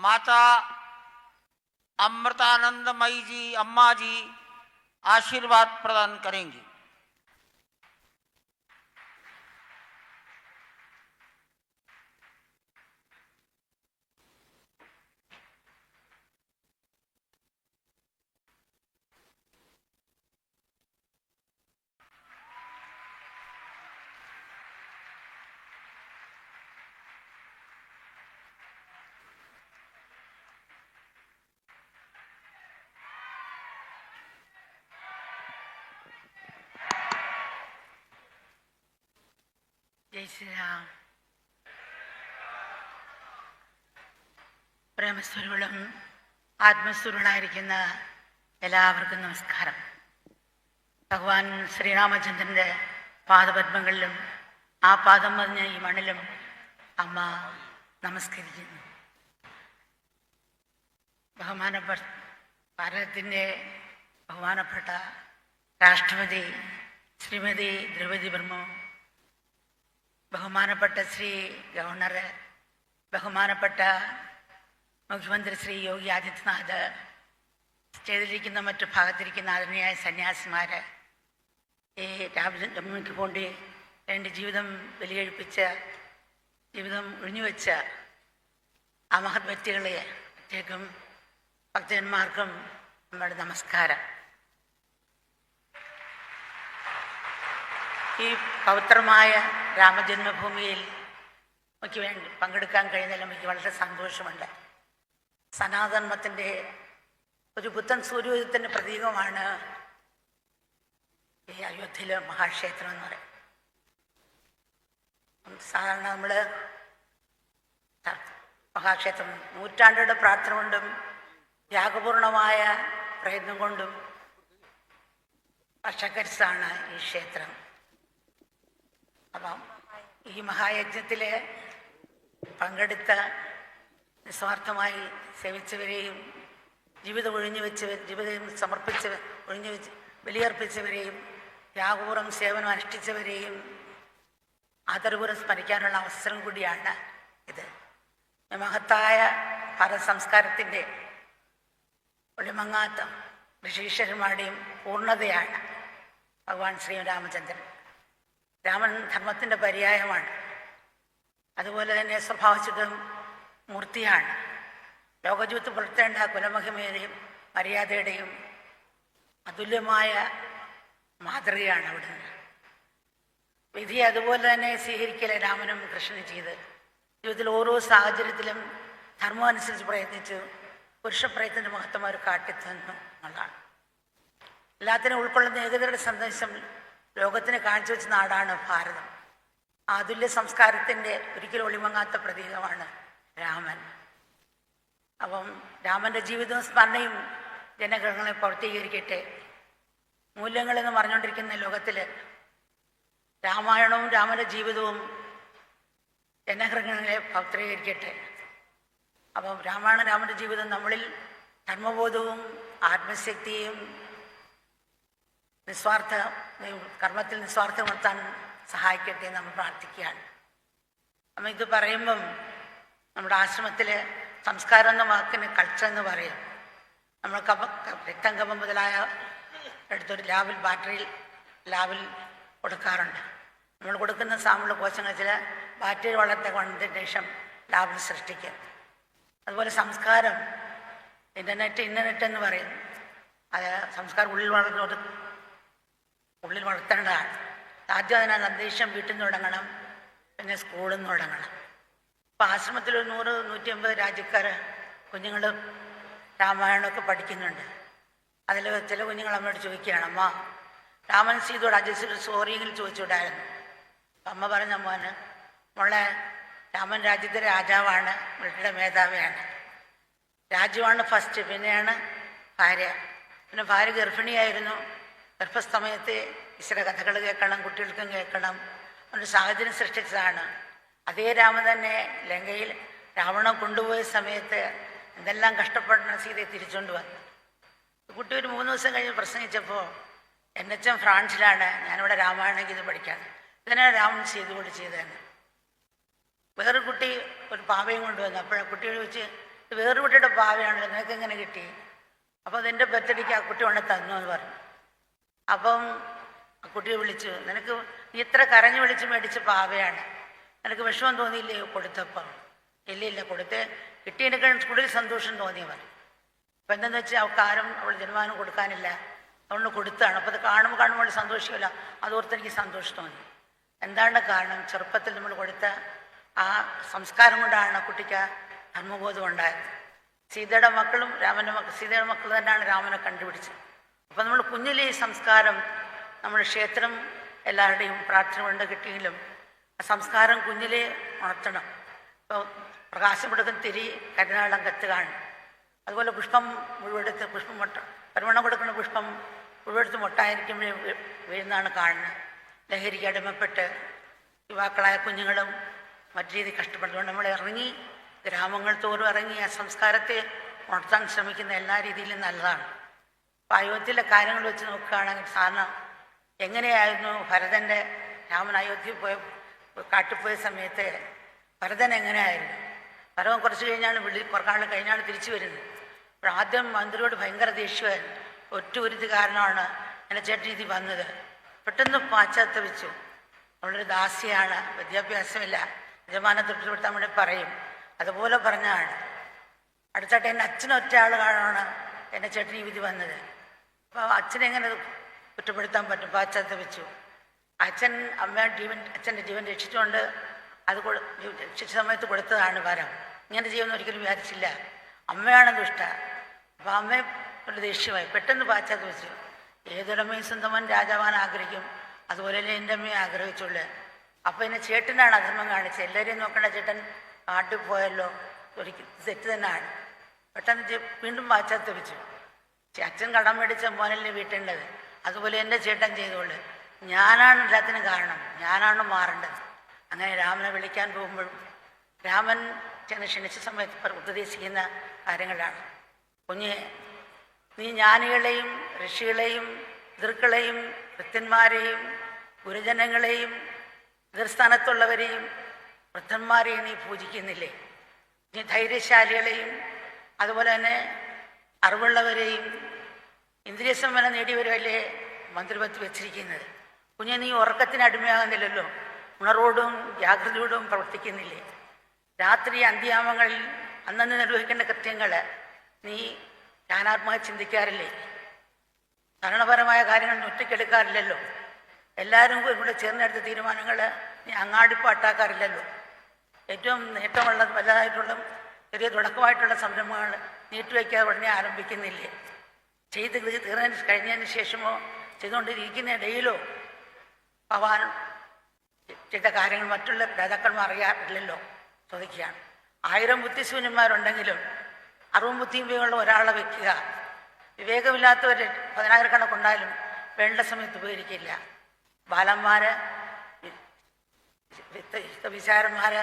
माता अमृतानंदमयी जी, अम्मा जी आशीर्वाद प्रदान करेंगी। जय श्री राम. പ്രേമസ്വരൂപം ആത്മസ്വരൂപനായിരിക്കുന്ന എല്ലാവർക്കും നമസ്കാരം. ഭഗവാൻ ശ്രീരാമചന്ദ്രൻ്റെ പാദപത്മങ്ങളിലും ആ പാദം പറഞ്ഞ ഈ മണ്ണിലും അമ്മ നമസ്കരിക്കുന്നു. ഭാരതത്തിൻ്റെ ബഹുമാനപ്പെട്ട രാഷ്ട്രപതി ശ്രീമതി ദ്രൗപദി മുർമു, ബഹുമാനപ്പെട്ട ശ്രീ ഗവർണർ, ബഹുമാനപ്പെട്ട മുഖ്യമന്ത്രി ശ്രീ യോഗി ആദിത്യനാഥ്, സ്റ്റേജിലിരിക്കുന്ന മറ്റു ഭാഗത്തിരിക്കുന്ന ആദരണീയായ സന്യാസിമാർ, ഈ രാമജന്മഭൂമിക്ക് വേണ്ടി ജീവിതം ബലികഴിപ്പിച്ച, ജീവിതം ഒഴിഞ്ഞുവെച്ച ആ മഹത് വ്യക്തികളെ പ്രത്യേകം ഭക്തന്മാർക്കും നമ്മുടെ നമസ്കാരം. ഈ പവിത്രമായ രാമജന്മഭൂമിയിൽ എനിക്ക് വേണ്ടി പങ്കെടുക്കാൻ കഴിയുന്നതിൽ എനിക്ക് വളരെ സന്തോഷമുണ്ട്. സനാതനത്തിൻ്റെ ഒരു പുത്തൻ സൂര്യോദയത്തിൻ്റെ പ്രതീകമാണ് ഈ അയോധ്യയിലെ മഹാക്ഷേത്രം എന്ന് പറയും. സാധാരണ നമ്മൾ മഹാക്ഷേത്രം നൂറ്റാണ്ടുകളുടെ പ്രാർത്ഥന കൊണ്ടും ത്യാഗപൂർണമായ പ്രയത്നം കൊണ്ടും വർഷക്കരിച്ചാണ് ഈ ക്ഷേത്രം. അപ്പം ഈ മഹായജ്ഞത്തിൽ പങ്കെടുത്ത നിസ്വാർത്ഥമായി സേവിച്ചവരെയും ജീവിതം ജീവിതം സമർപ്പിച്ച് ബലിയർപ്പിച്ചവരെയും ത്യാഗപൂർവ്വം സേവനം അനുഷ്ഠിച്ചവരെയും ആദരപൂർവ്വം സ്മരിക്കാനുള്ള അവസരം കൂടിയാണ് ഇത്. മഹത്തായ ഭാരത സംസ്കാരത്തിൻ്റെ ഒളിമങ്ങാത്ത ഋഷീശ്വരന്മാരുടെയും പൂർണ്ണതയാണ് ഭഗവാൻ ശ്രീരാമചന്ദ്രൻ. രാമൻ ധർമ്മത്തിൻ്റെ പര്യായമാണ്. അതുപോലെ തന്നെ സ്വഭാവശുദ്ധ മൂർത്തിയാണ്. ലോകജീവിതത്തിൽ പുലർത്തേണ്ട കുലമഹിമയുടെയും മര്യാദയുടെയും അതുല്യമായ മാതൃകയാണ് അവിടുന്ന്. വിധി അതുപോലെ തന്നെ സ്വീകരിക്കലേ രാമനും കൃഷ്ണനും ചെയ്ത് ജീവിതത്തിൽ ഓരോ സാഹചര്യത്തിലും ധർമ്മം അനുസരിച്ച് പ്രയത്നിച്ചു പുരുഷപ്രയത്നത്തിൻ്റെ മഹത്വം അവർ കാട്ടിത്തന്നു എന്നുള്ളതാണ്. എല്ലാത്തിനും ഉൾക്കൊള്ളുന്ന ഏകതയുടെ സന്ദേശം ലോകത്തിന് കാഴ്ചവെച്ച നാടാണ് ഭാരതം. അതുല്യ സംസ്കാരത്തിൻ്റെ ഒരിക്കലും ഒളിമങ്ങാത്ത പ്രതീകമാണ് രാമൻ. അപ്പം രാമൻ്റെ ജീവിതവും സ്മരണയും ജനഗ്രഹങ്ങളെ പൂർത്തീകരിക്കട്ടെ. മൂല്യങ്ങളെന്ന് പറഞ്ഞുകൊണ്ടിരിക്കുന്ന ലോകത്തിൽ രാമായണവും രാമൻ്റെ ജീവിതവും ജനഗ്രഹങ്ങളെ പൗത്രീകരിക്കട്ടെ. അപ്പം രാമൻ്റെ ജീവിതം നമ്മളിൽ ധർമ്മബോധവും ആത്മശക്തിയും കർമ്മത്തിൽ നിസ്വാർത്ഥം നിർത്താൻ സഹായിക്കട്ടെ എന്ന് നമ്മൾ പ്രാർത്ഥിക്കുകയാണ്. നമ്മൾ ഇത് പറയുമ്പം നമ്മുടെ ആശ്രമത്തിൽ സംസ്കാരം എന്ന വാക്കിന് കൾച്ചർ എന്ന് പറയും. നമ്മൾ രക്തം കഫം മുതലായ എടുത്തൊരു ബാറ്ററിയിൽ ലാബിൽ കൊടുക്കാറുണ്ട്. നമ്മൾ കൊടുക്കുന്ന സാമ്പിൾ കോശങ്ങൾ ചില ബാറ്ററി വളർത്ത കൊണ്ടതിന് ശേഷം ലാബിൽ സൃഷ്ടിക്കുക. അതുപോലെ സംസ്കാരം ഇൻ്റർനെറ്റ് എന്ന് പറയും. അത് സംസ്കാരം ഉള്ളിൽ വളർത്തേണ്ടതാണ്. ആദ്യം അതിനകത്ത് അന്തരീക്ഷം വീട്ടിൽ നിന്ന് തുടങ്ങണം, പിന്നെ സ്കൂളിൽ നിന്ന് തുടങ്ങണം. ഇപ്പോൾ ആശ്രമത്തിൽ ഒരു 100-150 രാജ്യക്കാർ കുഞ്ഞുങ്ങൾ രാമായണമൊക്കെ പഠിക്കുന്നുണ്ട്. അതിൽ ചില കുഞ്ഞുങ്ങൾ അമ്മയോട് ചോദിക്കുകയാണ്, അമ്മ രാമൻ സീതയോട് അജയ്ക്ക് സോറിയെങ്കിലും ചോദിച്ചുവിടായിരുന്നു. അപ്പം അമ്മ പറഞ്ഞ മോളെ രാമൻ രാജ്യത്തെ രാജാവാണ്, വീട്ടിലെ മേധാവിയാണ്. രാജ്യമാണ് ഫസ്റ്റ്, പിന്നെയാണ് ഭാര്യ. പിന്നെ ഭാര്യ ഗർഭിണിയായിരുന്നു. ഗർഭസമയത്ത് ഈശ്വര കഥകൾ കേൾക്കണം, കുട്ടികൾക്കും കേൾക്കണം. ഒരു സാഹചര്യം സൃഷ്ടിച്ചതാണ്. അതേ രാമൻ തന്നെ ലങ്കയിൽ രാവണൻ കൊണ്ടുപോയ സമയത്ത് എന്തെല്ലാം കഷ്ടപ്പെടുന്ന സീതയെ തിരിച്ചുകൊണ്ട് വന്നു. കുട്ടി ഒരു 3 ദിവസം കഴിഞ്ഞ് പ്രസംഗിച്ചപ്പോൾ എന്നച്ചൻ ഫ്രാൻസിലാണ്, ഞാനിവിടെ രാമായണം ഇത് പഠിക്കാൻ. ഇതിനാണ് രാമൻ സീതയോട് ചെയ്തതെന്ന്. വേറൊരു കുട്ടി ഒരു പാവയും കൊണ്ടുവന്നു. അപ്പോഴാണ് കുട്ടിയോട് ചോദിച്ച്, വേറൊരു കുട്ടിയുടെ ഭാവയാണല്ലോ, നിനക്ക് എങ്ങനെ കിട്ടി? അപ്പോൾ അതെൻ്റെ ബർത്ത്ഡേക്ക് ആ കുട്ടി കൊണ്ട് തന്നു എന്ന് പറഞ്ഞു. അപ്പം ആ കുട്ടിയെ വിളിച്ചു, നിനക്ക് നീ ഇത്ര കരഞ്ഞു വിളിച്ച് മേടിച്ച പാവയാണ്, നിനക്ക് വിഷമം തോന്നിയില്ലേ കൊടുത്തപ്പം? ഇല്ല കൊടുത്തേ, കിട്ടിയതിനേക്കാൾ കൂടുതൽ സന്തോഷം തോന്നിയ പറഞ്ഞു. അപ്പം എന്താണെന്ന് വെച്ചാൽ അവൾക്ക് ആരും അവൾ ജന്മദിനം കൊടുക്കാനില്ല, അതുകൊണ്ട് കൊടുത്താണ്. അപ്പോൾ അത് കാണുമ്പോൾ സന്തോഷമില്ല, അതോർത്ത് എനിക്ക് സന്തോഷം തോന്നി. എന്താണ് കാരണം? ചെറുപ്പത്തിൽ നമ്മൾ കൊടുത്ത ആ സംസ്കാരം കൊണ്ടാണ് കുട്ടിക്ക് ധർമ്മബോധം ഉണ്ടായത്. സീതയുടെ മക്കളും സീതയുടെ മക്കൾ തന്നെയാണ് രാമനെ കണ്ടുപിടിച്ചത്. അപ്പം നമ്മൾ കുഞ്ഞിലെ ഈ സംസ്കാരം, നമ്മൾ ക്ഷേത്രം എല്ലാവരുടെയും പ്രാർത്ഥന കൊണ്ട് കിട്ടിയെങ്കിലും ആ സംസ്കാരം കുഞ്ഞിലെ ഉണർത്തണം. ഇപ്പോൾ പ്രകാശം കൊടുക്കുന്ന തിരി കരുനാളം കത്തുകയാണ്. അതുപോലെ പുഷ്പം മുഴുവെടുത്ത് പരിമണം കൊടുക്കുന്ന പുഷ്പം മുഴുവെടുത്ത് മുട്ടായിരിക്കുമ്പോഴേ വീഴുന്നതാണ് കാണുന്നത്. ലഹരിക്ക് അടിമപ്പെട്ട് യുവാക്കളായ കുഞ്ഞുങ്ങളും മറ്റു രീതി കഷ്ടപ്പെടുന്നതുകൊണ്ട് നമ്മൾ ഇറങ്ങി ഗ്രാമങ്ങൾ തോറും ഇറങ്ങി ആ സംസ്കാരത്തെ ഉണർത്താൻ ശ്രമിക്കുന്ന എല്ലാ രീതിയിലും നല്ലതാണ്. അപ്പോൾ അയോധ്യയിലെ കാര്യങ്ങൾ വെച്ച് നോക്കുകയാണെങ്കിൽ സാധാരണ എങ്ങനെയായിരുന്നു രാമൻ അയോധ്യയിൽ കാട്ടിപ്പോയ സമയത്ത് ഭരതൻ എങ്ങനെയായിരുന്നു? ഭരതൻ കുറച്ച് കഴിഞ്ഞാണ് കുറക്കാലം കഴിഞ്ഞാണ് തിരിച്ചു വരുന്നത്. അപ്പോൾ ആദ്യം മന്ത്രിയോട് ഭയങ്കര ദേഷ്യമായിരുന്നു. ഒറ്റ കാരണമാണ് എൻ്റെ ചേട്ടൻ വന്നത്. പെട്ടെന്ന് പാശ്ചാത്തപിച്ചു. അവളൊരു ദാസിയാണ്, വിദ്യാഭ്യാസമില്ല, യജമാനെ തൃപ്തിപ്പെടുത്താൻ വേണ്ടി പറയും. അതുപോലെ പറഞ്ഞാണ്. അടുത്തായിട്ട് എൻ്റെ അച്ഛനൊറ്റ ആളാണ് എൻ്റെ ചേട്ടൻ വിധി വന്നത്. അപ്പോൾ അച്ഛനെങ്ങനെ കുറ്റപ്പെടുത്താൻ പറ്റും? പാശ്ചാത്തപിച്ചു. അച്ഛൻ്റെ ജീവൻ രക്ഷിച്ചുകൊണ്ട് അത് രക്ഷിച്ച സമയത്ത് കൊടുത്തതാണ് വരം. ഇങ്ങനെ ചെയ്യുമെന്ന് ഒരിക്കലും വിചാരിച്ചില്ല. അമ്മയാണ് ദുഷ്ട. അപ്പോൾ അമ്മയെ ഒരു ദേഷ്യമായി പെട്ടെന്ന് പാശ്ചാത്തപിച്ചു. ഏതൊരമ്മയും സ്വന്തമൻ രാജാവാൻ ആഗ്രഹിക്കും, അതുപോലെ തന്നെ എൻ്റെ അമ്മയെ ആഗ്രഹിച്ചുള്ളൂ. അപ്പോൾ എന്നെ ചേട്ടനാണ് അധർമ്മം കാണിച്ചത്. എല്ലാവരെയും നോക്കേണ്ട ചേട്ടൻ കാട്ടിൽ പോയല്ലോ, ഒരിക്കൽ തെറ്റ് തന്നെയാണ്. പെട്ടെന്ന് വീണ്ടും പാശ്ചാത്തപിച്ചു. അച്ഛൻ കടം മേടിച്ച മോനല്ലേ വീട്ടേണ്ടത്, അതുപോലെ എൻ്റെ ചേട്ടൻ ചെയ്തോളൂ. ഞാനാണ് എല്ലാത്തിനും കാരണം, ഞാനാണ് മാറേണ്ടത്. അങ്ങനെ രാമനെ വിളിക്കാൻ പോകുമ്പോഴും രാമൻ ചെന്ന് ക്ഷണിച്ച സമയത്ത് ഉപദേശിക്കുന്ന കാര്യങ്ങളാണ്. കുഞ്ഞെ, നീ ജ്ഞാനികളെയും ഋഷികളെയും പിതൃക്കളെയും ഭൃത്യന്മാരെയും ഗുരുജനങ്ങളെയും എതിർസ്ഥാനത്തുള്ളവരെയും വൃദ്ധന്മാരെയും നീ പൂജിക്കുന്നില്ലേ? നീ ധൈര്യശാലികളെയും അതുപോലെ തന്നെ അറിവുള്ളവരെയും ഇന്ദ്രിയസമ്പന്നം നേടിയവരല്ലേ മന്ത്രിപത്ത് വെച്ചിരിക്കുന്നത്. കുഞ്ഞെ, നീ ഉറക്കത്തിന് അടിമയാകുന്നില്ലല്ലോ, ഉണർവോടും ജാഗ്രതയോടും പ്രവർത്തിക്കുന്നില്ലേ? രാത്രി അന്ത്യാമങ്ങളിൽ അന്നന്ന് നിർവഹിക്കേണ്ട കൃത്യങ്ങൾ നീ ജ്ഞാനാത്മമായി ചിന്തിക്കാറില്ലേ? ഭരണപരമായ കാര്യങ്ങൾ ഒറ്റയ്ക്കെടുക്കാറില്ലല്ലോ. എല്ലാവരും കൂടെ ചേർന്നെടുത്ത തീരുമാനങ്ങൾ നീ അങ്ങാടിപ്പാട്ടാക്കാറില്ലല്ലോ. ഏറ്റവും നേട്ടമുള്ള വലുതായിട്ടുള്ള ചെറിയ തുടക്കമായിട്ടുള്ള സംരംഭങ്ങൾ നീട്ടിവയ്ക്കാതെ ഉടനെ ആരംഭിക്കുന്നില്ലേ? ചെയ്ത് കഴിഞ്ഞതിന് ശേഷമോ ചെയ്തുകൊണ്ടിരിക്കുന്ന ഇടയിലോ ഭഗവാൻ ചെയ്ത കാര്യങ്ങൾ മറ്റുള്ള രാജാക്കന്മാർ അറിയാറില്ലല്ലോ ചോദിക്കുകയാണ്. 1000 ബുദ്ധിശൂന്യന്മാരുണ്ടെങ്കിലും അറിവും ബുദ്ധിയും വിവേകമുള്ള ഒരാളെ വയ്ക്കുക. വിവേകമില്ലാത്തവർ 10,000 കണക്കുണ്ടായാലും വേണ്ട സമയത്ത് ഉപകരിക്കില്ല. ബാലന്മാര്, വിചാരന്മാര്,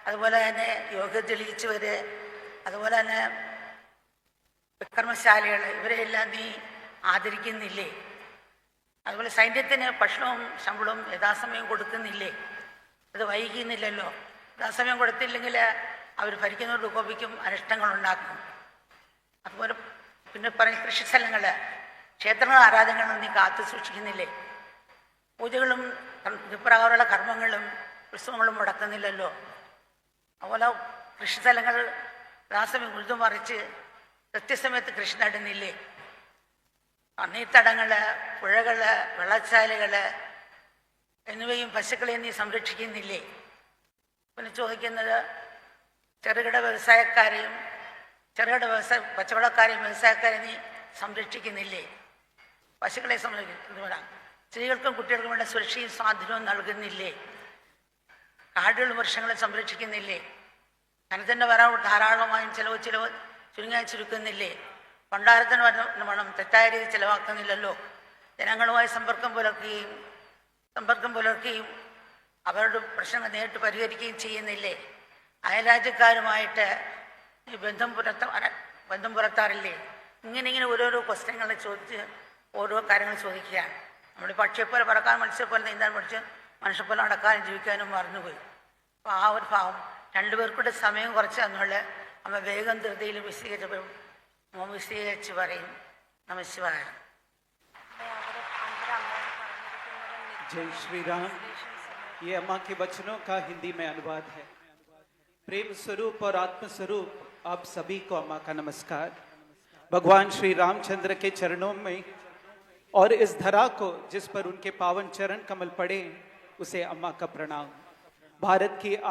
അതുപോലെ തന്നെ യോഗ തെളിയിച്ചവര്, അതുപോലെ തന്നെ വിക്രമശാലികൾ, ഇവരെയെല്ലാം നീ ആദരിക്കുന്നില്ലേ? അതുപോലെ സൈന്യത്തിന് ഭക്ഷണവും ശമ്പളവും യഥാസമയം കൊടുക്കുന്നില്ലേ? അത് വൈകുന്നില്ലല്ലോ. യഥാസമയം കൊടുത്തില്ലെങ്കിൽ അവർ ഭരിക്കുന്നവരുടെ കോപിക്കും, അനിഷ്ടങ്ങളുണ്ടാക്കും. അതുപോലെ പിന്നെ പറഞ്ഞ കൃഷിസ്ഥലങ്ങൾ, ക്ഷേത്രങ്ങൾ, ആരാധനകളും നീ കാത്തു സൂക്ഷിക്കുന്നില്ലേ? പൂജകളും ഇതുപ്രകാരമുള്ള കർമ്മങ്ങളും ഉത്സവങ്ങളും മുടക്കുന്നില്ലല്ലോ. അതുപോലെ കൃഷിസ്ഥലങ്ങൾ യഥാസമയം ഉഴുതുമറിച്ച് കൃത്യസമയത്ത് കൃഷി നടുന്നില്ലേ? നീർത്തടങ്ങൾ, പുഴകൾ, വെള്ളച്ചാലുകൾ എന്നിവയും പശുക്കളെയും നീ സംരക്ഷിക്കുന്നില്ലേ? പിന്നെ ചോദിക്കുന്നത് ചെറുകിട വ്യവസായക്കാരെയും കച്ചവടക്കാരെയും വ്യവസായക്കാരെയും നീ സംരക്ഷിക്കുന്നില്ലേ? പശുക്കളെ സംരക്ഷിക്കുന്നവരാ. സ്ത്രീകൾക്കും കുട്ടികൾക്കും വേണ്ട സുരക്ഷയും സ്വാതന്ത്ര്യവും നൽകുന്നില്ലേ? കാടുകളും വൃക്ഷങ്ങളെ സംരക്ഷിക്കുന്നില്ലേ? ധനത്തിൻ്റെ വരവ് ധാരാളമായും ചിലവ് ചുരുങ്ങായി ചുരുക്കുന്നില്ലേ? ഭണ്ഡാരത്തിന് വേണം തെറ്റായ രീതി ചിലവാക്കുന്നില്ലല്ലോ. ജനങ്ങളുമായി സമ്പർക്കം പുലർത്തുകയും അവരുടെ പ്രശ്നങ്ങൾ നേരിട്ട് പരിഹരിക്കുകയും ചെയ്യുന്നില്ലേ? അയൽരാജ്യക്കാരുമായിട്ട് ബന്ധം പുലർത്താറില്ലേ? ഇങ്ങനെ ഓരോരോ ക്വസ്റ്റ്യങ്ങൾ ചോദിച്ച് ഓരോ കാര്യങ്ങൾ ചോദിക്കുകയാണ്. നമ്മൾ പക്ഷിയെപ്പോലെ പറക്കാൻ, മത്സ്യപ്പോലെ നീന്താൻ പഠിച്ച് മനുഷ്യപ്പോലെ നടക്കാനും ജീവിക്കാനും മറന്നുപോയി. അപ്പോൾ ആ ഒരു ഭാവം 2 പേർക്കൂടെ സമയം കുറച്ച് തന്നുള്ള അമ്മ വേഗം ധൃതിയിൽ വിശദീകരിച്ചപ്പോൾ മോൻ വിശദീകരിച്ച് പറയും നമശിവായ. जय श्री राम. ये अम्मा के वचनों का हिंदी में अनुवाद है. प्रेम स्वरूप और आत्म स्वरूप आप सभी को अम्मा का नमस्कार. भगवान श्री रामचंद्र के चरणों में और इस धरा को जिस पर उनके पावन चरण कमल पड़े उसे अम्मा का प्रणाम. भारत की